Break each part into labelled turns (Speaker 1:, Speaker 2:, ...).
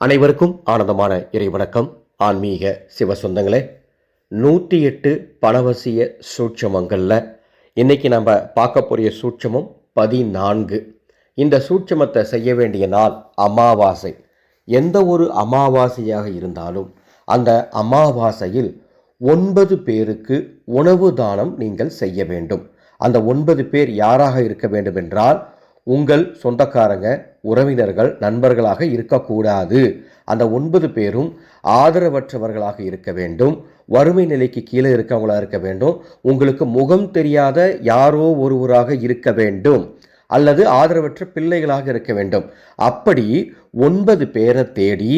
Speaker 1: அனைவருக்கும் ஆனந்தமான இறைவணக்கம். ஆன்மீக சிவ சொந்தங்களே, 108 பணவசிய சூட்சமங்களில் இன்னைக்கு நம்ம பார்க்க போகிற சூட்சமம் 14. இந்த சூட்சமத்தை செய்ய வேண்டிய நாள் அமாவாசை. எந்த ஒரு அமாவாசையாக இருந்தாலும் அந்த அமாவாசையில் 9 பேருக்கு உணவு தானம் நீங்கள் செய்ய வேண்டும். அந்த 9 பேர் யாராக இருக்க வேண்டும் என்றால், உங்கள் சொந்தக்காரங்க, உறவினர்கள், நண்பர்களாக இருக்கக்கூடாது. அந்த 9 பேரும் ஆதரவற்றவர்களாக இருக்க வேண்டும். வறுமை நிலைக்கு கீழே இருக்கவங்களாக இருக்க வேண்டும். உங்களுக்கு முகம் தெரியாத யாரோ ஒருவராக இருக்க வேண்டும், அல்லது ஆதரவற்ற பிள்ளைகளாக இருக்க வேண்டும். அப்படி 9 பேரை தேடி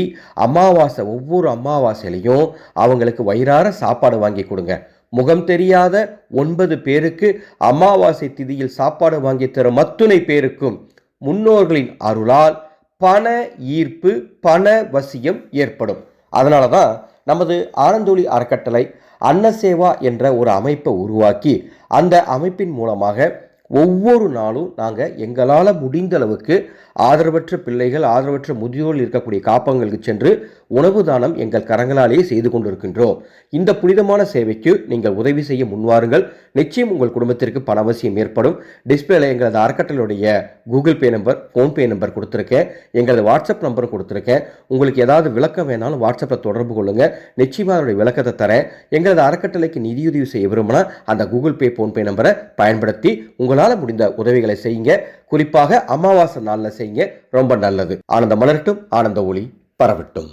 Speaker 1: ஒவ்வொரு அமாவாசையிலையும் அவங்களுக்கு வயிறார சாப்பாடு வாங்கி கொடுங்க. முகம் தெரியாத 9 பேருக்கு அமாவாசை திதியில் சாப்பாடு வாங்கி தரும் அத்துணை பேருக்கும் முன்னோர்களின் அருளால் பண ஈர்ப்பு, பண வசியம் ஏற்படும். அதனால தான் நமது ஆனந்தொளி அறக்கட்டளை அன்னசேவா என்ற ஒரு அமைப்பை உருவாக்கி, அந்த அமைப்பின் மூலமாக ஒவ்வொரு நாளும் நாங்கள் எங்களால் முடிந்த அளவுக்கு ஆதரவற்ற பிள்ளைகள், ஆதரவற்ற முதியோர்கள் இருக்கக்கூடிய காப்பங்களுக்கு சென்று உணவு தானம் எங்கள் கரங்களாலேயே செய்து கொண்டிருக்கின்றோம். இந்த புனிதமான சேவைக்கு நீங்கள் உதவி செய்ய முன்வாருங்கள். நிச்சயம் உங்கள் குடும்பத்திற்கு பணவசியம் ஏற்படும். டிஸ்பிளேல எங்களது அறக்கட்டளையுடைய Google Pay number, PhonePe number கொடுத்துருக்கேன். எங்களது வாட்ஸ்அப் நம்பரும் கொடுத்துருக்கேன். உங்களுக்கு ஏதாவது விளக்கம் வேணாலும் வாட்ஸ்அப்பில் தொடர்பு கொள்ளுங்கள். நிச்சயமாக அதனுடைய விளக்கத்தை தரேன். எங்களது அறக்கட்டளைக்கு நிதியுதவி செய்ய விரும்பினா அந்த கூகுள் பே, ஃபோன்பே நம்பரை பயன்படுத்தி உங்களால் முடிந்த உதவிகளை செய்யுங்க. குறிப்பாக அமாவாசை நாளில் செய்யுங்க. ரொம்ப நல்லது. ஆனந்த மலரட்டும், ஆனந்த ஒளி பரவட்டும்.